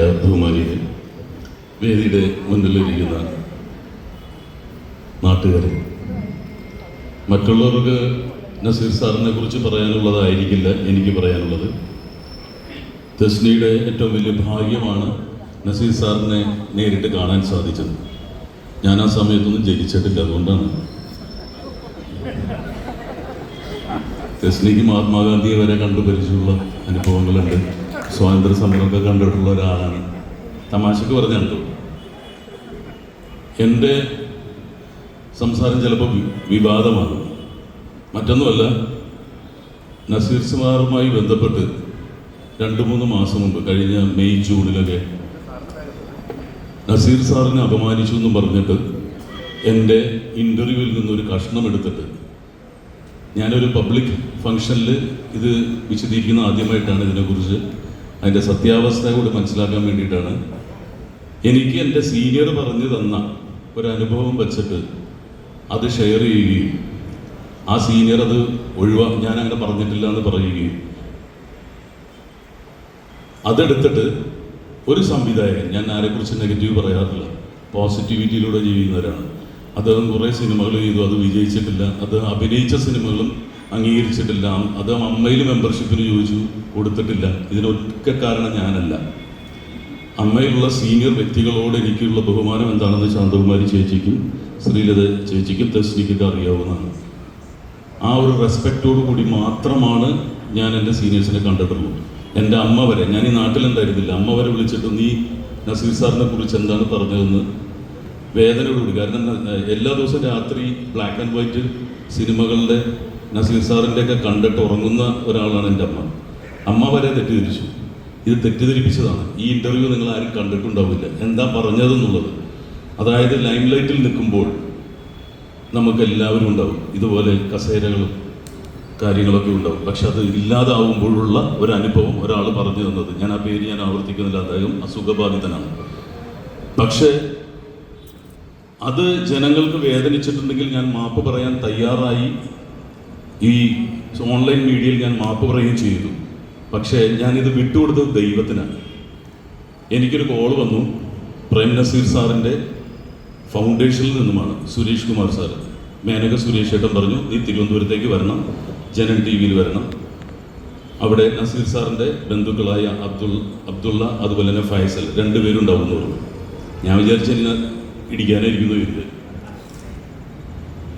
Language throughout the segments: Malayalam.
ബഹുമാനിയെ വേദിയുടെ മുന്നിലിരിക്കുന്ന നാട്ടുകാരെ, മറ്റുള്ളവർക്ക് നസീർ സാറിനെ കുറിച്ച് പറയാനുള്ളതായിരിക്കില്ല എനിക്ക് പറയാനുള്ളത്. തെസ്നിയുടെ ഏറ്റവും വലിയ ഭാഗ്യമാണ് നസീർ സാറിനെ നേരിട്ട് കാണാൻ സാധിച്ചത്. ഞാൻ ആ സമയത്തൊന്നും ജനിച്ചിട്ടില്ല, അതുകൊണ്ടാണ്. തെസ്നിക്ക് മഹാത്മാഗാന്ധിയെ വരെ കണ്ടു പരിചയമുള്ള അനുഭവങ്ങളുണ്ട്. സ്വാതന്ത്ര്യ സമരമൊക്കെ കണ്ടിട്ടുള്ള ഒരാളാണ്. തമാശക്ക് പറഞ്ഞുണ്ട്. എൻ്റെ സംസാരം ചിലപ്പോൾ വിവാദമാണ്. മറ്റൊന്നുമല്ല, നസീർ സാറുമായി ബന്ധപ്പെട്ട് 2-3 മാസം മുമ്പ്, കഴിഞ്ഞ മെയ് ജൂണിലൊക്കെ നസീർ സാറിനെ അപമാനിച്ചു എന്നും പറഞ്ഞിട്ട് എൻ്റെ ഇൻ്റർവ്യൂവിൽ നിന്നൊരു കഷ്ണം എടുത്തിട്ട് ഞാനൊരു പബ്ലിക് ഫംഗ്ഷനിൽ ഇത് വിശദീകരിക്കുന്ന ആദ്യമായിട്ടാണ്. ഇതിനെക്കുറിച്ച് അതിൻ്റെ സത്യാവസ്ഥ കൂടി മനസ്സിലാക്കാൻ വേണ്ടിയിട്ടാണ്. എനിക്ക് എൻ്റെ സീനിയർ പറഞ്ഞു തന്ന ഒരനുഭവം വച്ചിട്ട് അത് ഷെയർ ചെയ്യുകയും ആ സീനിയർ അത് ഞാനങ്ങനെ പറഞ്ഞിട്ടില്ല എന്ന് പറയുകയും അതെടുത്തിട്ട് ഒരു സംവിധായകൻ, ഞാൻ ആരെക്കുറിച്ച് നെഗറ്റീവ് പറയാറില്ല, പോസിറ്റിവിറ്റിയിലൂടെ ജീവിക്കുന്നവരാണ്. അദ്ദേഹം കുറേ സിനിമകൾ ചെയ്തു, അത് വിജയിച്ചിട്ടില്ല. അത് അഭിനയിച്ച സിനിമകളും അംഗീകരിച്ചിട്ടില്ല. അത് അമ്മയിൽ മെമ്പർഷിപ്പിന് ചോദിച്ചു, കൊടുത്തിട്ടില്ല. ഇതിനൊക്കെ കാരണം ഞാനല്ല. അമ്മയിലുള്ള സീനിയർ വ്യക്തികളോട് എനിക്കുള്ള ബഹുമാനം എന്താണെന്ന് ശാന്തകുമാരി ചേച്ചിക്കും ശ്രീലത ചേച്ചിക്കും തെസ്നിക്കൊക്കെ അറിയാവുന്നതാണ്. ആ ഒരു റെസ്പെക്റ്റോടു കൂടി മാത്രമാണ് ഞാൻ എൻ്റെ സീനിയേഴ്സിനെ കണ്ടിട്ടുള്ളൂ. എൻ്റെ അമ്മ വരെ, ഞാൻ ഈ നാട്ടിലുണ്ടായിരുന്നില്ല, അമ്മ വരെ വിളിച്ചിട്ട് നീ നസീർ സാറിനെ കുറിച്ച് എന്താണ് പറഞ്ഞതെന്ന് വേദനയോടുകൂടി. കാരണം എല്ലാ ദിവസവും രാത്രി ബ്ലാക്ക് ആൻഡ് വൈറ്റ് സിനിമകളുടെ നസീർ സാറിൻ്റെയൊക്കെ കണ്ടിട്ട് ഉറങ്ങുന്ന ഒരാളാണ് എൻ്റെ അമ്മ. അമ്മ വരെ തെറ്റിദ്ധരിച്ചു. ഇത് തെറ്റിദ്ധരിപ്പിച്ചതാണ്. ഈ ഇൻ്റർവ്യൂ നിങ്ങൾ ആരും കണ്ടിട്ടുണ്ടാവില്ല, എന്താ പറഞ്ഞതെന്നുള്ളത്. അതായത് ലൈം ലൈറ്റിൽ നിൽക്കുമ്പോൾ നമുക്ക് എല്ലാവരും ഉണ്ടാവും, ഇതുപോലെ കസേരകളും കാര്യങ്ങളൊക്കെ ഉണ്ടാവും. പക്ഷെ അത് ഇല്ലാതാവുമ്പോഴുള്ള ഒരു അനുഭവം ഒരാൾ പറഞ്ഞു തന്നത്, ഞാൻ ആ പേര് ഞാൻ ആവർത്തിക്കുന്നില്ല, അദ്ദേഹം അസുഖബാധിതനാണ്. പക്ഷേ അത് ജനങ്ങൾക്ക് വേദനിച്ചിട്ടുണ്ടെങ്കിൽ ഞാൻ മാപ്പ് പറയാൻ തയ്യാറായി. ഈ ഓൺലൈൻ മീഡിയയിൽ ഞാൻ മാപ്പ് പറയുകയും ചെയ്തു. പക്ഷേ ഞാനിത് വിട്ടുകൊടുത്തത് ദൈവത്തിനാണ്. എനിക്കൊരു കോൾ വന്നു, പ്രേം നസീർ സാറിൻ്റെ ഫൗണ്ടേഷനിൽ നിന്നുമാണ്. സുരേഷ് കുമാർ സാർ, മേനക സുരേഷ് ഏട്ടൻ പറഞ്ഞു, നീ തിരുവനന്തപുരത്തേക്ക് വരണം, ജനൻ ടി വിയിൽ വരണം. അവിടെ നസീർ സാറിൻ്റെ ബന്ധുക്കളായ അബ്ദുള്ള അതുപോലെ തന്നെ ഫൈസൽ 2 പേരുണ്ടാവുമെന്ന് പറഞ്ഞു. ഞാൻ വിചാരിച്ചില്ല ഇടിക്കാനായിരിക്കുന്നു ഇത്.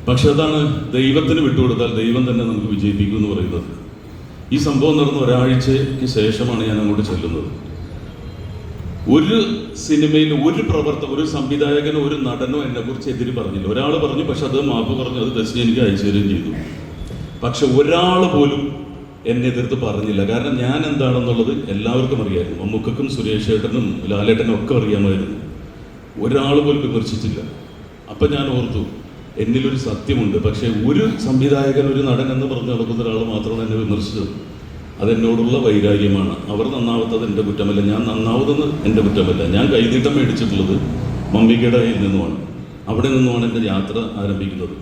പക്ഷെ അതാണ്, ദൈവത്തിന് വിട്ടുകൊടുത്താൽ ദൈവം തന്നെ നമുക്ക് വിജയിപ്പിക്കും എന്ന് പറയുന്നത്. ഈ സംഭവം നടന്ന ഒരാഴ്ചയ്ക്ക് ശേഷമാണ് ഞാൻ അങ്ങോട്ട് ചെല്ലുന്നത്. ഒരു സിനിമയിൽ ഒരു സംവിധായകനോ ഒരു നടനോ എന്നെക്കുറിച്ച് എതിര് പറഞ്ഞില്ല. ഒരാൾ പറഞ്ഞു, പക്ഷെ അത് മാപ്പ് പറഞ്ഞു, അത് തെസ്നി എനിക്ക് അയച്ചു തരികയും ചെയ്തു. പക്ഷെ ഒരാൾ പോലും എന്നെ എതിർത്ത് പറഞ്ഞില്ല. കാരണം ഞാൻ എന്താണെന്നുള്ളത് എല്ലാവർക്കും അറിയാമായിരുന്നു. മമ്മൂക്കും സുരേഷ് ഏട്ടനും ലാലേട്ടനും ഒക്കെ അറിയാമായിരുന്നു. ഒരാൾ പോലും വിമർശിച്ചില്ല. അപ്പം ഞാൻ ഓർത്തു, എന്നിലൊരു സത്യമുണ്ട്. പക്ഷേ ഒരു സംവിധായകൻ, ഒരു നടൻ എന്ന് പറഞ്ഞ് നടക്കുന്ന ഒരാൾ മാത്രമാണ് എന്നെ വിമർശിച്ചത്. അതെന്നോടുള്ള വൈരാഗ്യമാണ്. അവർ നന്നാവാത്തത് എൻ്റെ കുറ്റമല്ല, ഞാൻ നന്നാവുന്നത് എൻ്റെ കുറ്റമല്ല. ഞാൻ കൈനീട്ടം മേടിച്ചിട്ടുള്ളത് മമ്മിക്കയുടെ കയ്യിൽ നിന്നുമാണ്. അവിടെ നിന്നുമാണ് എൻ്റെ യാത്ര ആരംഭിക്കുന്നത്.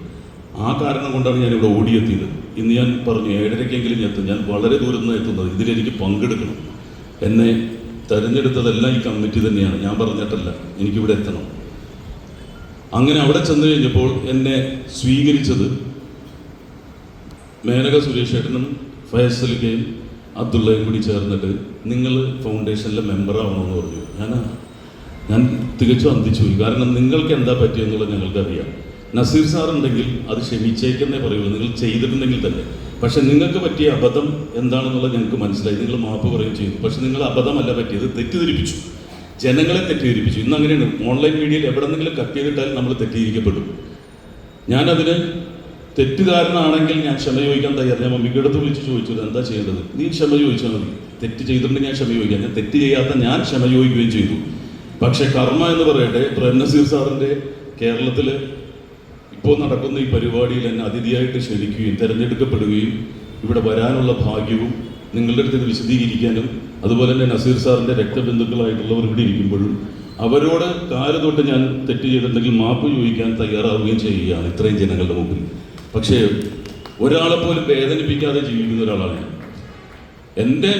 ആ കാരണം കൊണ്ടാണ് ഞാനിവിടെ ഓടിയെത്തിയത്. ഇന്ന് ഞാൻ പറഞ്ഞു 7:30-ക്കെങ്കിലും എത്തും. ഞാൻ വളരെ ദൂരം നിന്ന് എത്തുന്നത്. ഇതിലെനിക്ക് പങ്കെടുക്കണം. എന്നെ തെരഞ്ഞെടുത്തതെല്ലാം ഈ കമ്മിറ്റി തന്നെയാണ്, ഞാൻ പറഞ്ഞിട്ടല്ല. എനിക്കിവിടെ എത്തണം. അങ്ങനെ അവിടെ ചെന്ന് കഴിഞ്ഞപ്പോൾ എന്നെ സ്വീകരിച്ചത് മേനക സുരേഷ് ഏട്ടനും ഫൈസലിക്കയും അബ്ദുള്ളയും കൂടി ചേർന്നിട്ട് നിങ്ങൾ ഫൗണ്ടേഷനിലെ മെമ്പറാവണമെന്ന് പറഞ്ഞു. ഞാൻ തികച്ചും അന്തിച്ചു പോയി. കാരണം നിങ്ങൾക്ക് എന്താ പറ്റിയെന്നുള്ളത് ഞങ്ങൾക്കറിയാം. നസീർ സാർ ഉണ്ടെങ്കിൽ അത് ക്ഷമിച്ചേക്കെന്നേ പറയുള്ളൂ, നിങ്ങൾ ചെയ്തിട്ടുണ്ടെങ്കിൽ തന്നെ. പക്ഷെ നിങ്ങൾക്ക് പറ്റിയ അബദ്ധം എന്താണെന്നുള്ളത് ഞങ്ങൾക്ക് മനസ്സിലായി. നിങ്ങൾ മാപ്പ് പറയുകയും ചെയ്തു. പക്ഷെ നിങ്ങൾ അബദ്ധമല്ല പറ്റിയത്, തെറ്റിദ്ധരിപ്പിച്ചു, ജനങ്ങളെ തെറ്റിദ്ധരിപ്പിച്ചു. ഇന്ന് അങ്ങനെയാണ്. ഓൺലൈൻ മീഡിയയിൽ എവിടെന്നെങ്കിലും കട്ട് ചെയ്തിട്ടാൽ നമ്മൾ തെറ്റിദ്ധരിക്കപ്പെടും. ഞാനതിന് തെറ്റുകാരനാണെങ്കിൽ ഞാൻ ക്ഷമ ചോദിക്കാൻ തയ്യാറ്. ഞാൻ മമ്മിക്ക് അടുത്ത് വിളിച്ച് ചോദിച്ചത് എന്താ ചെയ്യേണ്ടത്, നീ ക്ഷമ ചോദിച്ചാൽ മതി. തെറ്റ് ചെയ്തിട്ടുണ്ടെങ്കിൽ ഞാൻ ക്ഷമ ചോദിക്കാം. ഞാൻ തെറ്റ് ചെയ്യാത്ത ഞാൻ ക്ഷമ ചോദിക്കുകയും ചെയ്തു. പക്ഷെ കർമ്മ എന്ന് പറയട്ടെ, പ്രേം നസീർ സാറിൻ്റെ കേരളത്തിൽ ഇപ്പോൾ നടക്കുന്ന ഈ പരിപാടിയിൽ എന്നെ അതിഥിയായിട്ട് ക്ഷണിക്കുകയും തിരഞ്ഞെടുക്കപ്പെടുകയും ഇവിടെ വരാനുള്ള ഭാഗ്യവും നിങ്ങളുടെ അടുത്ത് ഇത് വിശദീകരിക്കാനും അതുപോലെ തന്നെ നസീർ സാറിൻ്റെ രക്തബന്ധുക്കളായിട്ടുള്ളവർ ഇവിടെ ഇരിക്കുമ്പോഴും അവരോട് കാല് തൊട്ട് ഞാൻ തെറ്റ് ചെയ്തിട്ടുണ്ടെങ്കിൽ മാപ്പ് ചോദിക്കാൻ തയ്യാറാവുകയും ചെയ്യുകയാണ് ഇത്രയും ജനങ്ങളുടെ മുമ്പിൽ. പക്ഷേ ഒരാളെപ്പോലും വേദനിപ്പിക്കാതെ ജീവിക്കുന്ന ഒരാളാണ് ഞാൻ. എൻ്റെ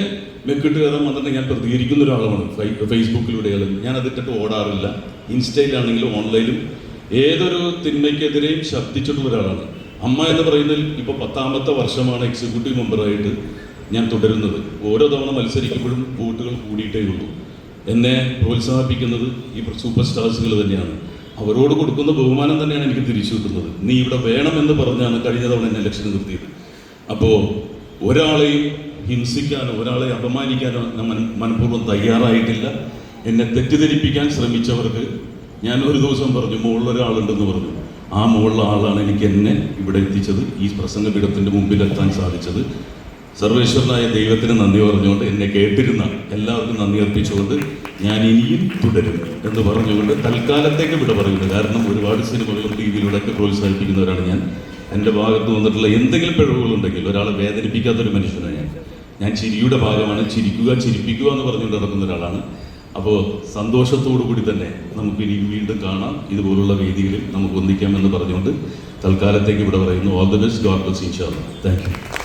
മെക്കിട്ടുകാരൻ വന്നിട്ട് ഞാൻ പ്രതികരിക്കുന്ന ഒരാളാണ് ഫേസ്ബുക്കിലൂടെയാണ്. ഞാൻ അതിട്ടിട്ട് ഓടാറില്ല. ഇൻസ്റ്റയിലാണെങ്കിലും ഓൺലൈനിലും ഏതൊരു തിന്മയ്ക്കെതിരെയും ശബ്ദിച്ചിട്ടുള്ള ഒരാളാണ്. അമ്മ എന്ന് പറയുന്നതിൽ ഇപ്പോൾ 10ാമത്തെ വർഷമാണ് എക്സിക്യൂട്ടീവ് മെമ്പറായിട്ട് ഞാൻ തുടരുന്നത്. ഓരോ തവണ മത്സരിക്കുമ്പോഴും വോട്ടുകൾ കൂടിയിട്ടേ ഉള്ളൂ. എന്നെ പ്രോത്സാഹിപ്പിക്കുന്നത് ഈ സൂപ്പർ സ്റ്റാർസുകൾ തന്നെയാണ്. അവരോട് കൊടുക്കുന്ന ബഹുമാനം തന്നെയാണ് എനിക്ക് തിരിച്ചു കിട്ടുന്നത്. നീ ഇവിടെ വേണമെന്ന് പറഞ്ഞാണ് കഴിഞ്ഞ തവണ എന്നെ ഇലക്ഷൻ നിർത്തിയത്. അപ്പോൾ ഒരാളെയും ഹിംസിക്കാനോ ഒരാളെ അപമാനിക്കാനോ ഞാൻ മനഃപൂർവ്വം തയ്യാറായിട്ടില്ല. എന്നെ തെറ്റിദ്ധരിപ്പിക്കാൻ ശ്രമിച്ചവർക്ക് ഞാൻ ഒരു ദിവസം പറഞ്ഞു മുകളിലൊരാളുണ്ടെന്ന് പറഞ്ഞു. ആ മുകളിലുള്ള ആളാണ് എന്നെ ഇവിടെ എത്തിച്ചത്, ഈ പ്രസംഗപീഠത്തിൻ്റെ മുമ്പിലെത്താൻ സാധിച്ചത്. സർവേശ്വരനായ ദൈവത്തിന് നന്ദി പറഞ്ഞുകൊണ്ട്, എന്നെ കേട്ടിരുന്ന എല്ലാവർക്കും നന്ദി അർപ്പിച്ചുകൊണ്ട് ഞാൻ ഇനിയും തുടരും എന്ന് പറഞ്ഞുകൊണ്ട് തൽക്കാലത്തേക്ക് വിട പറയുന്നു. കാരണം ഒരുപാട് സിനിമകളും ടി വിയിലൂടെയൊക്കെ പ്രോത്സാഹിപ്പിക്കുന്നവരാണ് ഞാൻ. എൻ്റെ ഭാഗത്ത് വന്നിട്ടുള്ള എന്തെങ്കിലും പിഴവുകളുണ്ടെങ്കിൽ ഒരാളെ വേദനിപ്പിക്കാത്തൊരു മനുഷ്യനാണ് ഞാൻ ചിരിയുടെ ഭാഗമാണ്. ചിരിക്കുക ചിരിപ്പിക്കുക എന്ന് പറഞ്ഞുകൊണ്ട് നടക്കുന്ന ഒരാളാണ്. അപ്പോൾ സന്തോഷത്തോടു കൂടി തന്നെ നമുക്ക് ഇനി വീണ്ടും കാണാം. ഇതുപോലുള്ള വേദികളിൽ നമുക്ക് ഒന്നിക്കാമെന്ന് പറഞ്ഞുകൊണ്ട് തൽക്കാലത്തേക്ക് ഇവിടെ പറയുന്നു. All the best. God bless. ഇൻഷാ അല്ലാഹ്. Thank you.